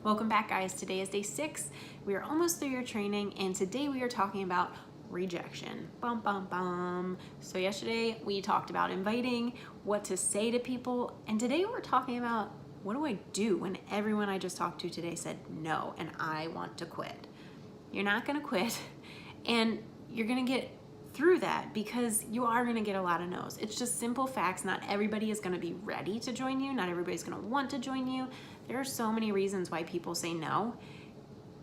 Welcome back, guys. Today is day 6. We are almost through your training, and today we are talking about rejection. Bum, bum, bum. So yesterday we talked about inviting, what to say to people, and today we're talking about what do I do when everyone I just talked to today said no and I want to quit. You're not going to quit, and you're going to get through that because you are going to get a lot of no's. It's just simple facts. Not everybody is going to be ready to join you. Not everybody's going to want to join you. There are so many reasons why people say no,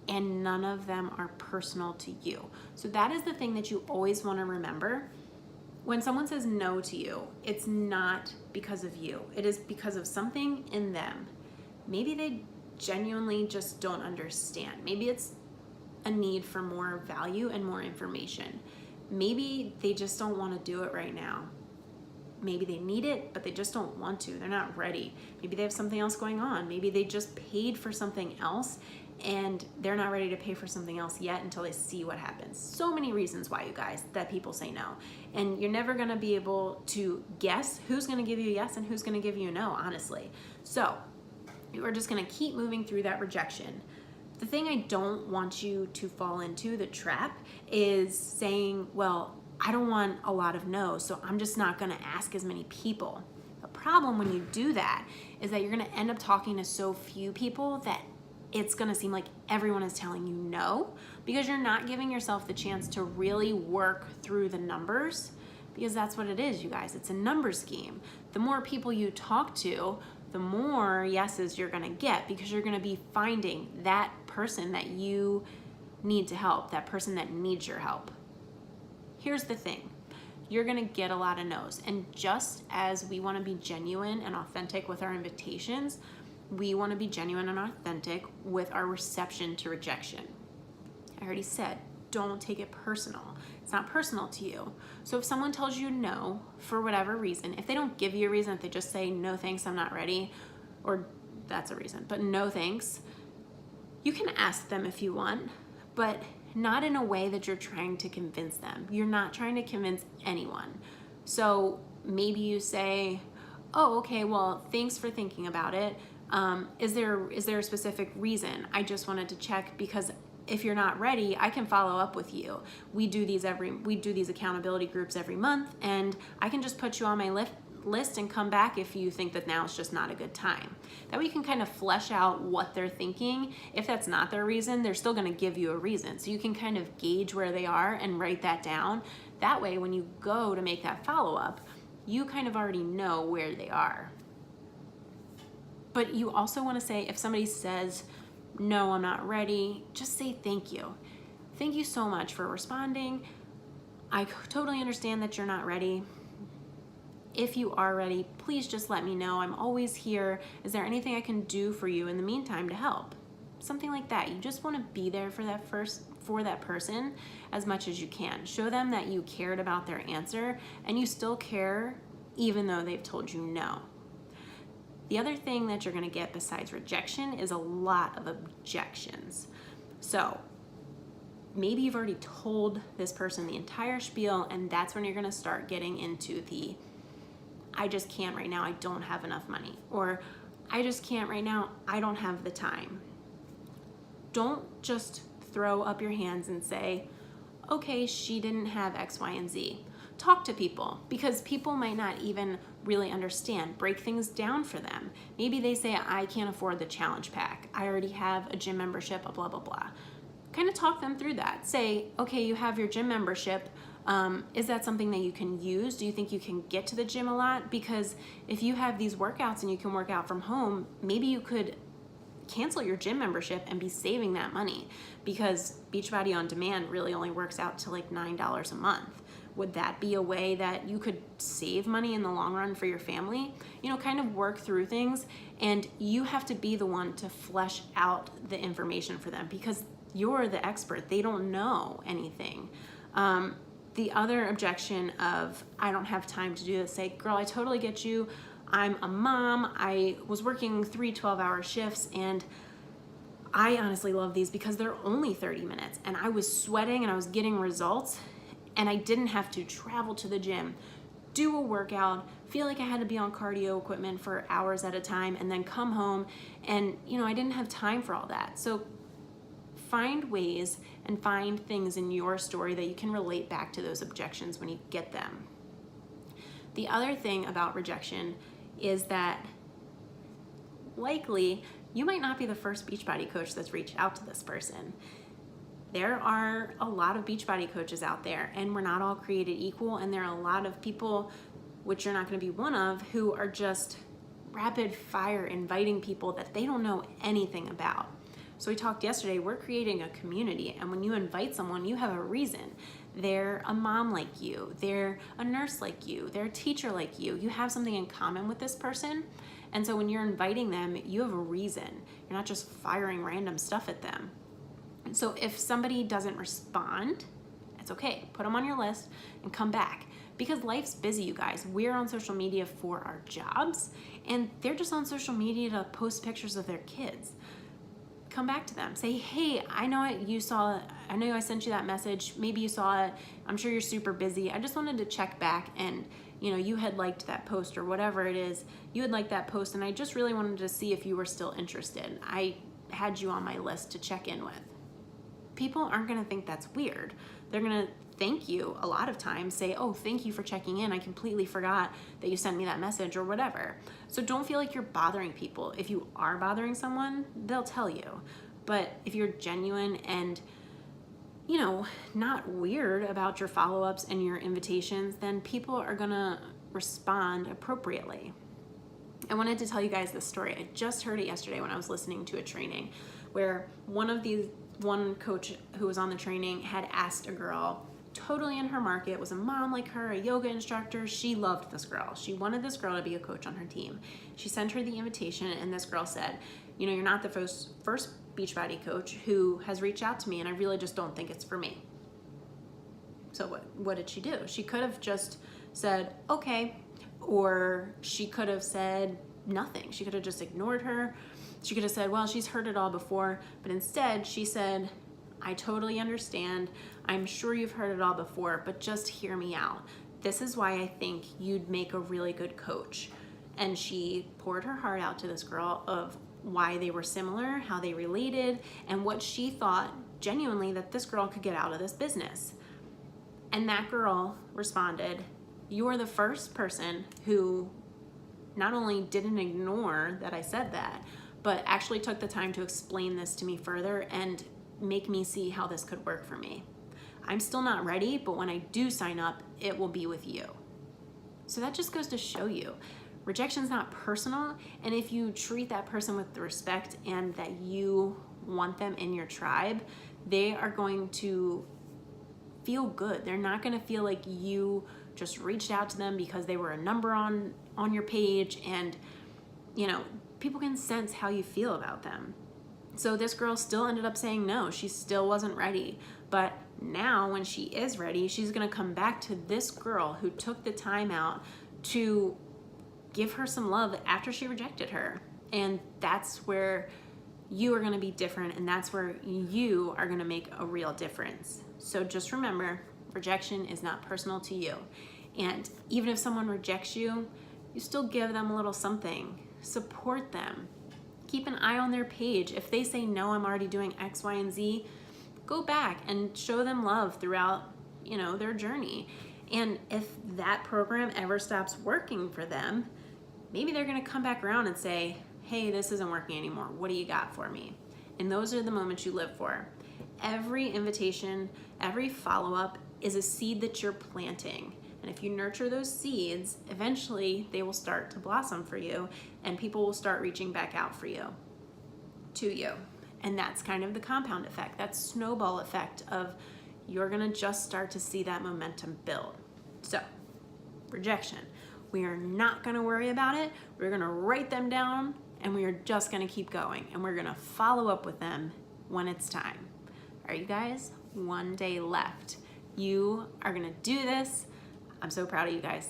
and none of them are personal to you. So that is the thing that you always want to remember. When someone says no to you, it's not because of you. It is because of something in them. Maybe they genuinely just don't understand. Maybe it's a need for more value and more information. Maybe they just don't want to do it right now. Maybe they need it, but they just don't want to. They're not ready. Maybe they have something else going on. Maybe they just paid for something else and they're not ready to pay for something else yet until they see what happens. So many reasons why, you guys, that people say no. And you're never going to be able to guess who's going to give you a yes and who's going to give you a no, honestly. So you are just going to keep moving through that rejection. The thing I don't want you to fall into, the trap, is saying, well, I don't want a lot of no's, so I'm just not gonna ask as many people. The problem when you do that is that you're gonna end up talking to so few people that it's gonna seem like everyone is telling you no, because you're not giving yourself the chance to really work through the numbers, because that's what it is, you guys. It's a numbers game. The more people you talk to, the more yeses you're gonna get, because you're gonna be finding that person that you need to help, that person that needs your help. Here's the thing, you're gonna get a lot of no's, and just as we wanna be genuine and authentic with our invitations, we wanna be genuine and authentic with our reception to rejection. I already said, don't take it personal. It's not personal to you. So if someone tells you no for whatever reason, if they don't give you a reason, if they just say, no thanks, I'm not ready, or that's a reason, but no thanks, you can ask them if you want, but not in a way that you're trying to convince them. You're not trying to convince anyone. So maybe you say, oh, okay, well, thanks for thinking about it. Is there a specific reason? I just wanted to check, because if you're not ready, I can follow up with you. We do these accountability groups every month, and I can just put you on my list and come back if you think that now is just not a good time. That way you can kind of flesh out what they're thinking. If that's not their reason, they're still going to give you a reason. So you can kind of gauge where they are and write that down. That way when you go to make that follow-up, you kind of already know where they are. But you also want to say, if somebody says, no, I'm not ready, just say thank you. Thank you so much for responding. I totally understand that you're not ready. If you are ready, please just let me know. I'm always here. Is there anything I can do for you in the meantime to help? Something like that. You just want to be there for that person as much as you can. Show them that you cared about their answer and you still care even though they've told you no. The other thing that you're going to get besides rejection is a lot of objections. So maybe you've already told this person the entire spiel, and that's when you're going to start getting into the I just can't right now, I don't have enough money, or I just can't right now, I don't have the time. Don't just throw up your hands and say, okay, she didn't have X, Y, and Z. Talk to people, because people might not even really understand. Break things down for them. Maybe they say, I can't afford the challenge pack. I already have a gym membership, blah, blah, blah. Kind of talk them through that. Say, okay, you have your gym membership. Is that something that you can use? Do you think you can get to the gym a lot? Because if you have these workouts and you can work out from home, maybe you could cancel your gym membership and be saving that money, because Beachbody On Demand really only works out to like $9 a month. Would that be a way that you could save money in the long run for your family? You know, kind of work through things, and you have to be the one to flesh out the information for them, because you're the expert. They don't know anything. The other objection of, I don't have time to do this, say, girl, I totally get you. I'm a mom. I was working 3 12-hour shifts, and I honestly love these because they're only 30 minutes, and I was sweating and I was getting results, and I didn't have to travel to the gym, do a workout, feel like I had to be on cardio equipment for hours at a time, and then come home and, I didn't have time for all that. So find ways and find things in your story that you can relate back to those objections when you get them. The other thing about rejection is that likely you might not be the first Beachbody coach that's reached out to this person. There are a lot of Beachbody coaches out there, and we're not all created equal, and there are a lot of people, which you're not going to be one of, who are just rapid fire inviting people that they don't know anything about. So we talked yesterday, we're creating a community, and when you invite someone, you have a reason. They're a mom like you, they're a nurse like you, they're a teacher like you. You have something in common with this person, and so when you're inviting them, you have a reason. You're not just firing random stuff at them. So if somebody doesn't respond, it's okay. Put them on your list and come back, because life's busy, you guys. We're on social media for our jobs, and they're just on social media to post pictures of their kids. Come back to them. Say, hey, I know I sent you that message. Maybe you saw it. I'm sure you're super busy. I just wanted to check back, and you had liked that post, or whatever it is. You had liked that post, and I just really wanted to see if you were still interested. I had you on my list to check in with. People aren't going to think that's weird. They're going to thank you a lot of times, say, oh, thank you for checking in. I completely forgot that you sent me that message, or whatever. So don't feel like you're bothering people. If you are bothering someone, they'll tell you. But if you're genuine and, not weird about your follow-ups and your invitations, then people are going to respond appropriately. I wanted to tell you guys this story. I just heard it yesterday when I was listening to a training where one coach who was on the training had asked a girl, totally in her market, was a mom like her, a yoga instructor. She loved this girl. She wanted this girl to be a coach on her team. She sent her the invitation, and this girl said, you're not the first Beachbody coach who has reached out to me, and I really just don't think it's for me. So what did she do? She could have just said, okay, or she could have said nothing. She could have just ignored her. She could have said, well, she's heard it all before, but instead she said, I totally understand. I'm sure you've heard it all before, but just hear me out. This is why I think you'd make a really good coach. And she poured her heart out to this girl of why they were similar, how they related, and what she thought genuinely that this girl could get out of this business. And that girl responded, you're the first person who not only didn't ignore that I said that, but actually took the time to explain this to me further and make me see how this could work for me. I'm still not ready, but when I do sign up, it will be with you. So that just goes to show you, rejection's not personal, and if you treat that person with the respect and that you want them in your tribe, they are going to feel good. They're not going to feel like you just reached out to them because they were a number on your page, and people can sense how you feel about them. So this girl still ended up saying no. She still wasn't ready. But now when she is ready, she's going to come back to this girl who took the time out to give her some love after she rejected her. And that's where you are going to be different, and that's where you are going to make a real difference. So just remember, rejection is not personal to you. And even if someone rejects you, you still give them a little something. Support them. Keep an eye on their page. If they say, no, I'm already doing X, Y, and Z, go back and show them love throughout, their journey. And if that program ever stops working for them, maybe they're going to come back around and say, hey, this isn't working anymore. What do you got for me? And those are the moments you live for. Every invitation, every follow-up is a seed that you're planting. And if you nurture those seeds, eventually they will start to blossom for you, and people will start reaching back out for you, to you. And that's kind of the compound effect, that snowball effect of you're gonna just start to see that momentum build. So, rejection. We are not gonna worry about it. We're gonna write them down, and we are just gonna keep going, and we're gonna follow up with them when it's time. All right, you guys, one day left. You are gonna do this. I'm so proud of you guys.